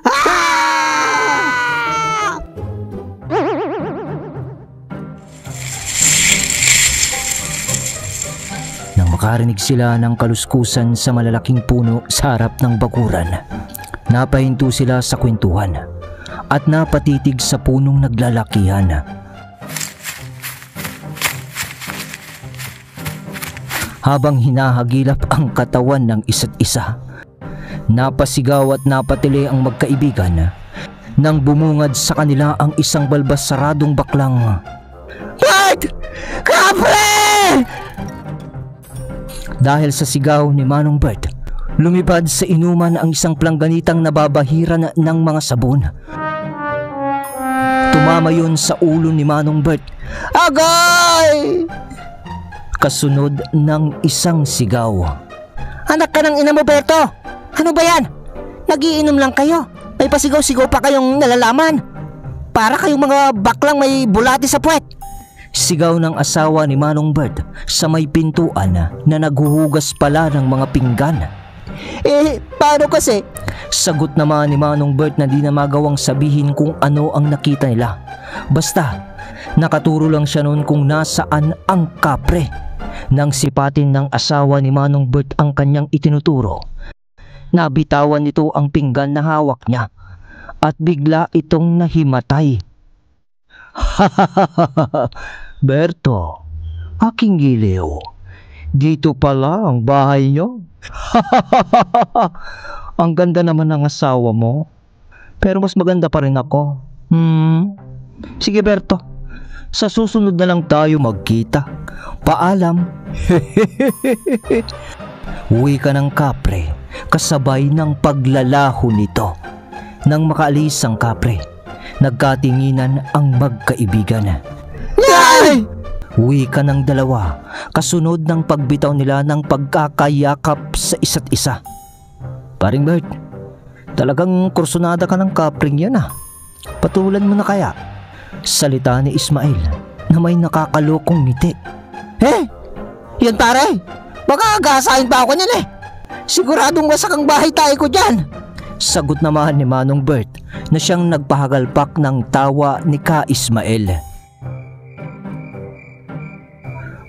Ah! Nang makarinig sila ng kaluskusan sa malalaking puno sa harap ng bakuran, napahinto sila sa kwentuhan at napatitig sa punong naglalakihan. Habang hinahagilap ang katawan ng isa't isa, napasigaw at napatili ang magkaibigan nang bumungad sa kanila ang isang balbas saradong baklang, Bert! Kapre! Dahil sa sigaw ni Manong Bert, lumipad sa inuman ang isang plangganitang nababahiran ng mga sabon. Tumama yun sa ulo ni Manong Bert. Agay! Kasunod ng isang sigaw. Anak ka ng ina mo, Berto! Ano ba yan? Nagiinom lang kayo. May pasigaw-sigaw pa kayong nalalaman. Para kayong mga baklang may bulati sa puwet. Sigaw ng asawa ni Manong Bert sa may pintuan na naghuhugas pala ng mga pinggan. Paano kasi? Sagot naman ni Manong Bert na di na magawang sabihin kung ano ang nakita nila. Basta, nakaturo lang siya noon kung nasaan ang kapre. Nang sipatin ng asawa ni Manong Bert ang kanyang itinuturo, nabitawan nito ang pinggan na hawak niya at bigla itong nahimatay. Berto, aking giliw, dito pala ang bahay niyo. Ang ganda naman ng asawa mo, pero mas maganda pa rin ako. Sige Berto, sa susunod na lang tayo magkita. Paalam. Uwi ka ng kapre, kasabay ng paglalaho nito. Nang makaalis ang kapre, nagkatinginan ang magkaibigan. Nay! Uwi ka ng dalawa, kasunod ng pagbitaw nila ng pagkakayakap sa isa't isa. Paring Bert, talagang kursunada ka ng kapring yan ah. Patulan mo na kaya? Salita ni Ismael na may nakakalokong ngiti. Yan pare, baka agasahin pa ako niyan eh. Siguradong wasak ang bahay tayo ko dyan. Sagot naman ni Manong Bert na siyang nagpahagalpak ng tawa ni Ka Ismael.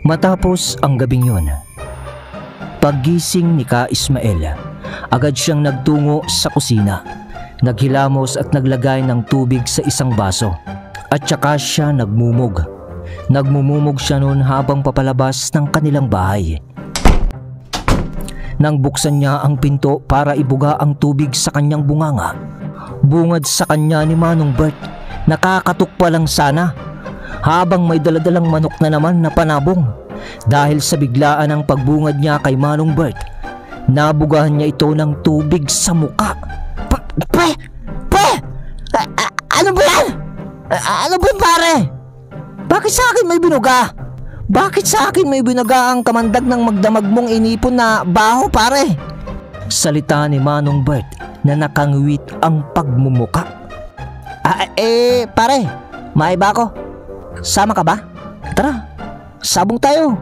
Matapos ang gabing yun, paggising ni Ka Ismael, agad siyang nagtungo sa kusina. Naghilamos at naglagay ng tubig sa isang baso. At saka siya nagmumog. Nagmumumog siya noon habang papalabas ng kanilang bahay. Nang buksan niya ang pinto para ibuga ang tubig sa kanyang bunganga, bungad sa kanya ni Manong Bert, nakakatok pa lang sana, habang may daladalang manok na naman na panabong. Dahil sa biglaan ng pagbungad niya kay Manong Bert, nabugahan niya ito ng tubig sa muka. Pre! Ano ba yan? Ano ba pare? Bakit sa akin may binuga? Bakit sa akin may binaga ang kamandag ng magdamag mong inipon na baho pare? Salita ni Manong Bert na nakangwit ang pagmumuka. Pare, maiba ako. Sama ka ba? Tara, sabong tayo.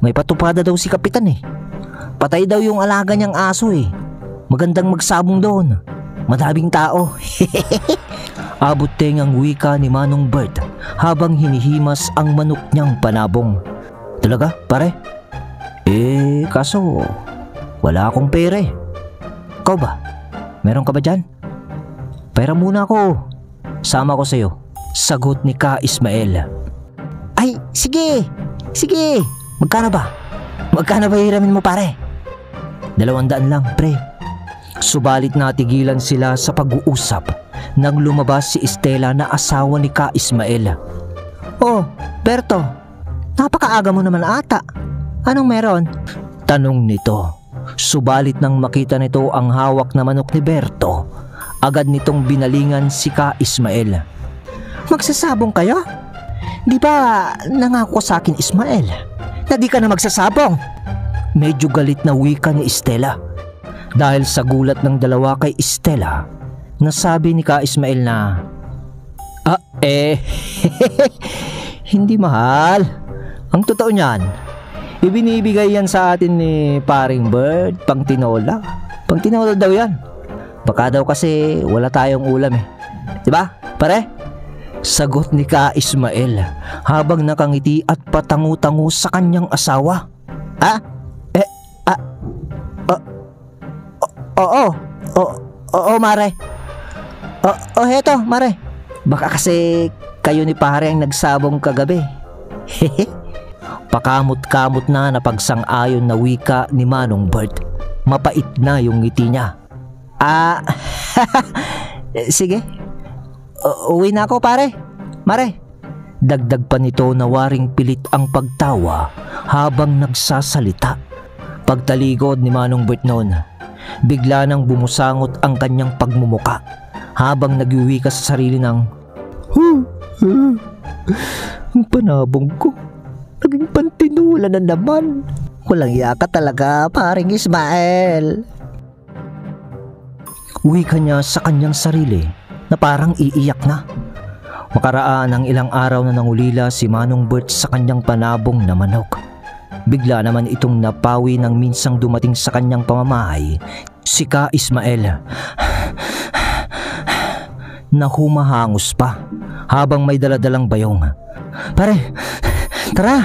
May patupada daw si Kapitan eh. Patay daw yung alaga niyang aso eh. Magandang magsabong doon. Madaming tao. Abot ang wika ni Manong Bert habang hinihimas ang manok niyang panabong. Talaga, pare? Kaso wala akong pera eh. Ikaw ba? Meron ka ba dyan? Pera muna ako. Sama ko sa'yo. Sagot ni Ka Ismael. Ay, sige. Magkano ba? Magkano ba hiramin mo pare? 200 lang, pre. Subalit natigilan sila sa pag-uusap nang lumabas si Estela na asawa ni Ka Ismael. Oh, Berto, napakaaga mo naman ata. Anong meron? Tanong nito. Subalit nang makita nito ang hawak na manok ni Berto, agad nitong binalingan si Ka Ismael. Magsasabong kayo? Di ba nangako sa akin Ismael na di ka na magsasabong? Medyo galit na wika ni Estela. Dahil sa gulat ng dalawa kay Estela, nasabi ni Ka Ismael na, hindi mahal. Ang totoo niyan, ibinibigay yan sa atin ni Paring Bert pang tinola. Pang tinola daw yan. Baka daw kasi wala tayong ulam eh. Diba, pare? Sagot ni Ka Ismael habang nakangiti at patangu-tangu sa kanyang asawa. Oo, mare. Heto, mare. Baka kasi kayo ni pare ang nagsabong kagabi. Pakamot-kamot na napagsang-ayon na wika ni Manong Bert. Mapait na yung ngiti niya. Sige. Uwi na ako pare. Mare. Dagdag pa nito na waring pilit ang pagtawa habang nagsasalita. Pagtalikod ni Manong Bert noon, bigla nang bumusangot ang kanyang pagmumuka habang nagwiwika sa sarili ng ang panabong ko, naging pantinula na naman. Walang iya ka talaga, paring Ismael. Wika niya sa kanyang sarili na parang iiyak na. Makaraan ang ilang araw na nangulila si Manong Bert sa kanyang panabong na manok. Bigla naman itong napawi ng minsang dumating sa kanyang pamamahay, si Ka Ismael, na humahangos pa habang may daladalang bayong. Pare, tara!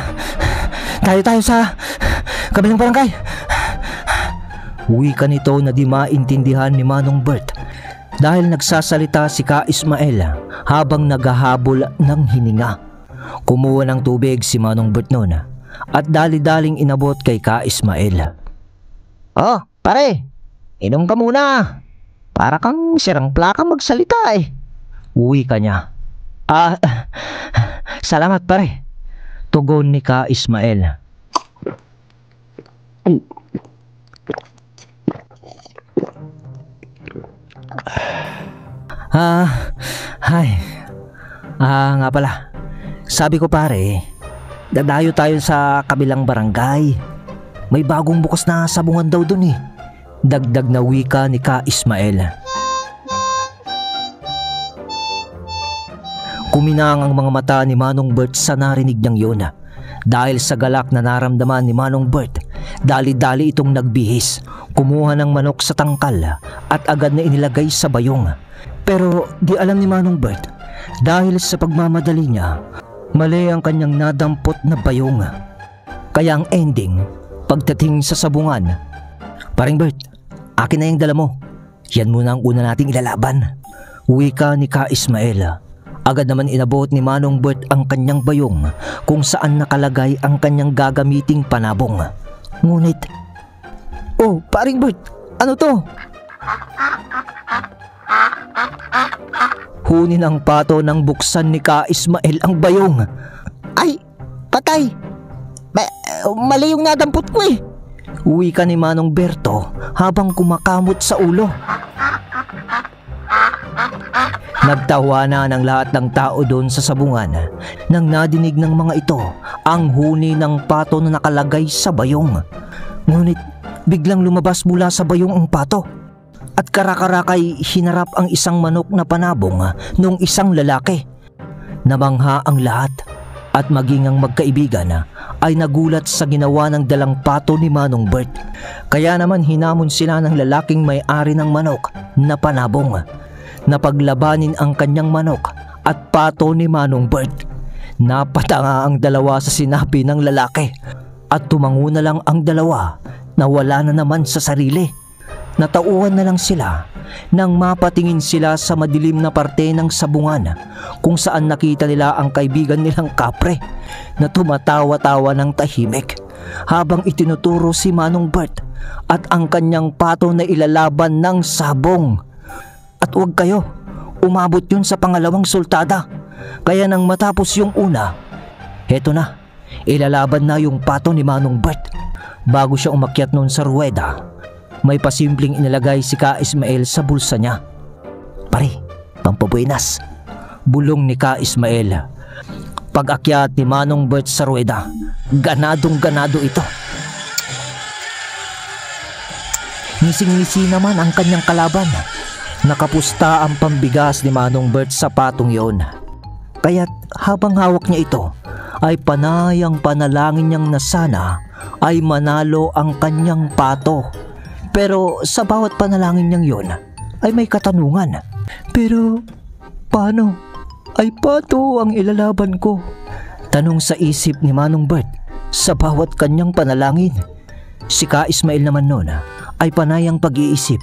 Tayo sa kabilang barangay! Wika nito na di maintindihan ni Manong Bert dahil nagsasalita si Ka Ismael habang naghahabol ng hininga. Kumuha ng tubig si Manong Bert noon at dali-daling inabot kay Ka Ismael. Oh, pare, inom ka muna. Para kang sirang plaka magsalita eh. Wika niya. Salamat pare, tugon ni Ka Ismael. Nga pala. Sabi ko pare, dadayo tayo sa kabilang barangay. May bagong bukas na sabungan daw dun eh. Dagdag na wika ni Ka Ismael. Kuminang ang mga mata ni Manong Bert sa narinig niyang yun. Dahil sa galak na naramdaman ni Manong Bert, dali-dali itong nagbihis, kumuha ng manok sa tangkal at agad na inilagay sa bayong. Pero di alam ni Manong Bert, dahil sa pagmamadali niya, mali ang kanyang nadampot na bayong. Kaya ang ending, pagdating sa sabungan, Paring Bert, akin na yung dala mo. Yan muna ang una nating ilalaban. Wika ni Ka Ismael. Agad naman inabot ni Manong Bert ang kanyang bayong kung saan nakalagay ang kanyang gagamiting panabong. Ngunit, oh, Paring Bert, ano to? Huni ng pato nang buksan ni Ka Ismael ang bayong. Ay, patay. Mali yung nadampot ko eh. Wika ni Manong Berto habang kumakamot sa ulo. Nagtawa na ng lahat ng tao doon sa sabungan nang nadinig ng mga ito ang huni ng pato na nakalagay sa bayong. Ngunit biglang lumabas mula sa bayong ang pato at karakarakay hinarap ang isang manok na panabong ng isang lalaki. Namangha ang lahat at maging ang magkaibigan ay nagulat sa ginawa ng dalang pato ni Manong Bert. Kaya naman hinamon sila ng lalaking may-ari ng manok na panabong. Napaglabanin ang kanyang manok at pato ni Manong Bert. Napatanga ang dalawa sa sinabi ng lalaki at tumango na lang ang dalawa na wala na naman sa sarili. Natauhan na lang sila nang mapatingin sila sa madilim na parte ng sabungan kung saan nakita nila ang kaibigan nilang kapre na tumatawa-tawa ng tahimik habang itinuturo si Manong Bert at ang kanyang pato na ilalaban ng sabong. At huwag kayo, umabot yun sa pangalawang sultada. Kaya nang matapos yung una, heto na, ilalaban na yung pato ni Manong Bert. Bago siya umakyat noon sa ruweda, may pasimpleng inilagay si Ka Ismael sa bulsa niya. Pare, pampabuenas, bulong ni Ka Ismael. Pag-akyat ni Manong Bert sa ruweda, ganadong-ganado ito. Ngising-ngisi naman ang kanyang kalaban. Nakapusta ang pambigas ni Manong Bert sa patong yon. Kaya't habang hawak niya ito, ay panayang panalangin niyang na sana ay manalo ang kanyang pato. Pero sa bawat panalangin niyang yon ay may katanungan. Pero paano ay pato ang ilalaban ko? Tanong sa isip ni Manong Bert sa bawat kanyang panalangin. Si Ka Ismael naman noon ay panayang pag-iisip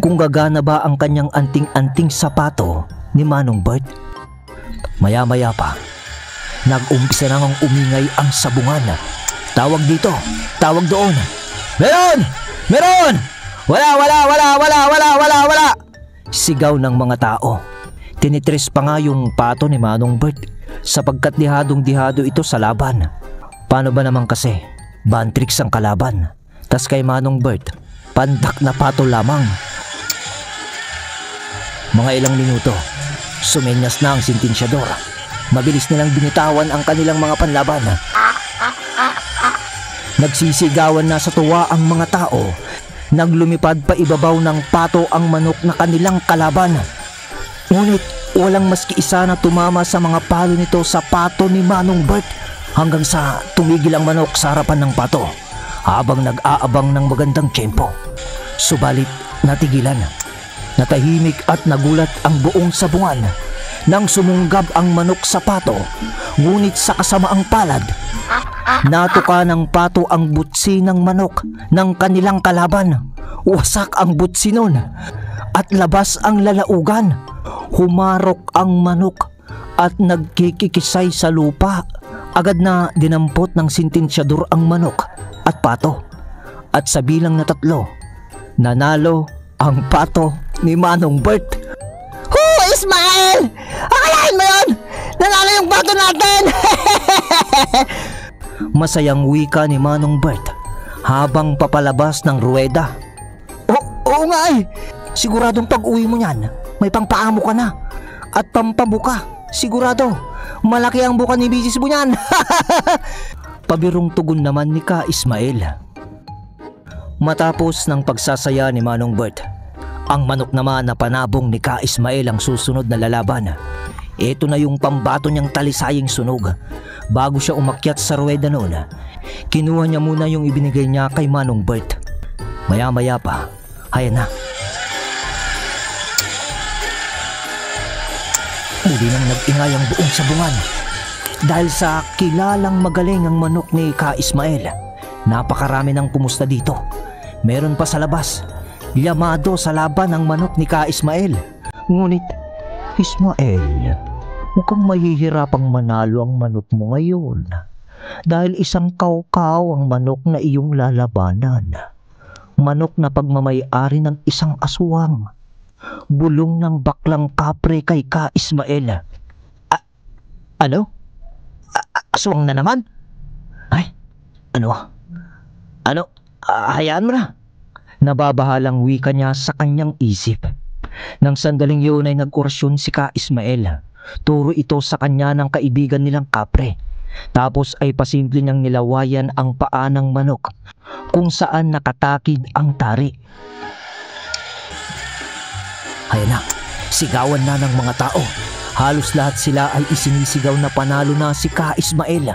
kung gagana ba ang kanyang anting-anting sapato ni Manong Bert. Maya-maya pa, nag-umpisa nang umingay ang sabungan. Tawag dito, tawag doon. Meron! Meron! Wala! Sigaw ng mga tao. Tinitres pa nga yung pato ni Manong Bert sapagkat dihadong-dihado ito sa laban. Paano ba naman kasi? Bantrix ang kalaban. Tas kay Manong Bert, pandak na pato lamang. Mga ilang minuto, sumenyas na ang sentensyador. Mabilis nilang binitawan ang kanilang mga panlaban. Nagsisigawan na sa tuwa ang mga tao. Naglumipad pa ibabaw ng pato ang manok na kanilang kalaban. Ngunit walang maski isa na tumama sa mga palo nito sa pato ni Manong Bert, hanggang sa tumigil ang manok sa harapan ng pato habang nag-aabang ng magandang tiyempo. Subalit natigilan. Natahimik at nagulat ang buong sabungan nang sumunggab ang manok sa pato. Ngunit sa kasamaang palad, natuka ng pato ang butsi ng manok ng kanilang kalaban. Wasak ang butsi nun at labas ang lalaugan. Humarok ang manok at nagkikikisay sa lupa. Agad na dinampot ng sentensyador ang manok at pato. At sa bilang na 3, nanalo ang pato ni Manong Bert. Ismael! Akalain mo yun? Nanalo yung pato natin! Masayang wika ni Manong Bert habang papalabas ng ruweda. Oo nga eh. Siguradong pag-uwi mo niyan, may pangpaamo ka na. At pampabuka, sigurado. Malaki ang buka ni misis mo niyan. Pabirong tugon naman ni Ka Ismael. Matapos ng pagsasaya ni Manong Bert, ang manok naman na panabong ni Ka Ismael ang susunod na lalaban. Ito na yung pambato niyang talisaying sunog. Bago siya umakyat sa ruweda noon, kinuha niya muna yung ibinigay niya kay Manong Bert. Maya-maya pa, ayan na. Muli nang nag-ingay ang buong sabungan. Dahil sa kilalang magaling ang manok ni Ka Ismael, napakarami nang pumusta dito. Meron pa sa labas. Yamado sa laban ang manok ni Ka Ismael. Ngunit, Ismael, mukhang mahihirapang manalo ang manok mo ngayon. Dahil isang kaukaw ang manok na iyong lalabanan. Manok na pagmamay-ari ng isang aswang. Bulong ng baklang kapre kay Ka Ismael. Ano? Aswang na naman? Ay, ano? Hayaan mo na. Nababahalang wika niya sa kanyang isip. Nang sandaling yun ay nag-orasyon si Ka Ismael. Turo ito sa kanya ng kaibigan nilang kapre. Tapos ay pasimple niyang nilawayan ang paa ng manok kung saan nakatakid ang tari. Ayan na, sigawan na ng mga tao. Halos lahat sila ay isinisigaw na panalo na si Ka Ismael.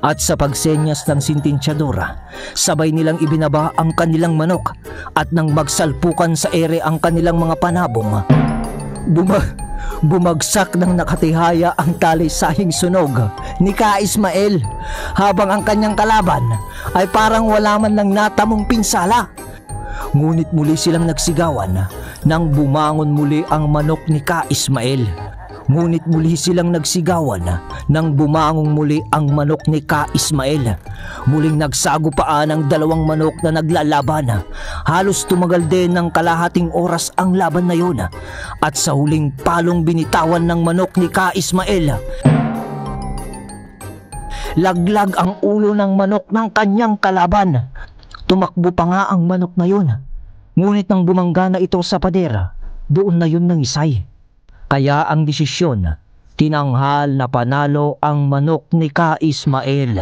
At sa pagsenyas ng sentensyadora, sabay nilang ibinaba ang kanilang manok at nang magsalpukan sa ere ang kanilang mga panabong, bumagsak ng nakatihaya ang talisaying sunog ni Ka Ismael habang ang kanyang kalaban ay parang wala man lang natamong pinsala. Ngunit muli silang nagsigawan nang bumangon muli ang manok ni Ka Ismael. Ngunit muli silang nagsigawan nang bumangong muli ang manok ni Ka Ismael. Muling nagsagupaan ang dalawang manok na naglalaban. Halos tumagal din ng kalahating oras ang laban na yun. At sa huling palong binitawan ng manok ni Ka Ismael, laglag ang ulo ng manok ng kanyang kalaban. Tumakbo pa nga ang manok na yun. Ngunit nang bumangga na ito sa pader, doon na yun nangisay. Kaya ang desisyon, tinanghal na panalo ang manok ni Ka Ismael.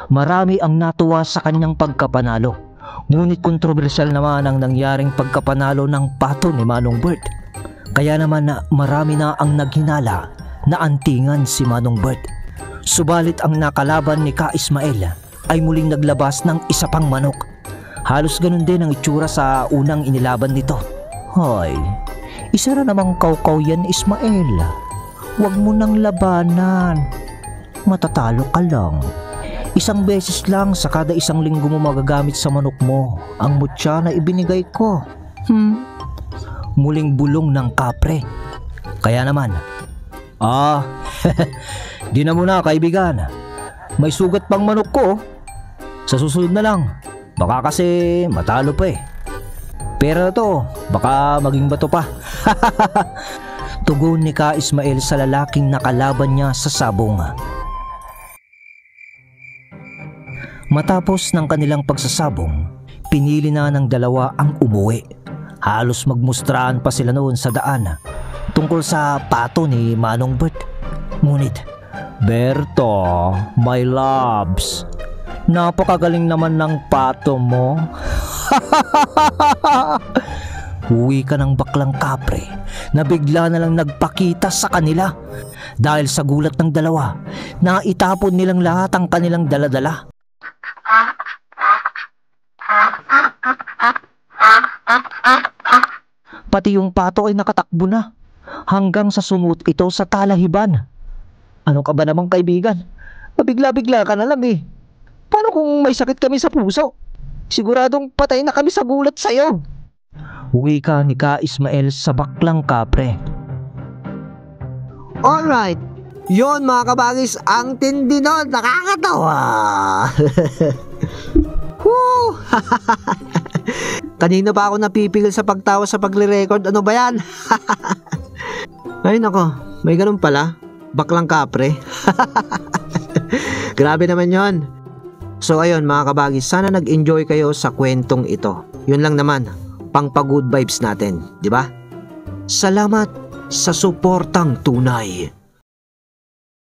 Marami ang natuwa sa kanyang pagkapanalo. Ngunit kontrobersyal naman ang nangyaring pagkapanalo ng pato ni Manong Bert. Kaya naman marami na ang naghinala na antingan si Manong Bert. Subalit ang nakalaban ni Ka Ismael ay muling naglabas ng isa pang manok. Halos ganun din ang itsura sa unang inilaban nito. Hoy, isa na namang kaukaw yan, Ismael. Huwag mo nang labanan. Matatalo ka lang. Isang beses lang sa kada isang linggo mo magagamit sa manok mo ang mutya na ibinigay ko. Muling bulong ng kapre. Kaya naman, di na muna kaibigan. May sugat pang manok ko. Sa susunod na lang. Baka kasi matalo pa eh. Pero to, baka maging bato pa. Tugon ni Ka Ismael sa lalaking nakalaban niya sa sabong. Matapos ng kanilang pagsasabong, pinili na ng dalawa ang umuwi. Halos magmustraan pa sila noon sa daan tungkol sa pato ni Manong Bert. Ngunit, Berto, my loves, napakagaling naman ng pato mo. Uwi ka ng baklang kapre na bigla na lang nagpakita sa kanila. Dahil sa gulat ng dalawa, naitapon nilang lahat ang kanilang daladala. Pati yung pato ay nakatakbo na hanggang sa sumut ito sa talahiban. Ano ka ba namang kaibigan? Mabigla-bigla ka na lang eh. Paano kung may sakit kami sa puso? Siguradong patay na kami sa gulat sa'yo. Uwi ka ni Ka Ismael sa baklang kapre. Alright. Yon mga kabagis, ang tindi nun. Nakakatawa. Woo! Kanino pa ako napipigil sa pagtawa sa pagle-record? Ano ba yan? Ay nako, may ganun pala. Baklang kapre. Grabe naman yon. So ayun mga kabagis, sana nag-enjoy kayo sa kwentong ito. Yun lang naman, pang pa-good vibes natin, di ba? Salamat sa suportang tunay.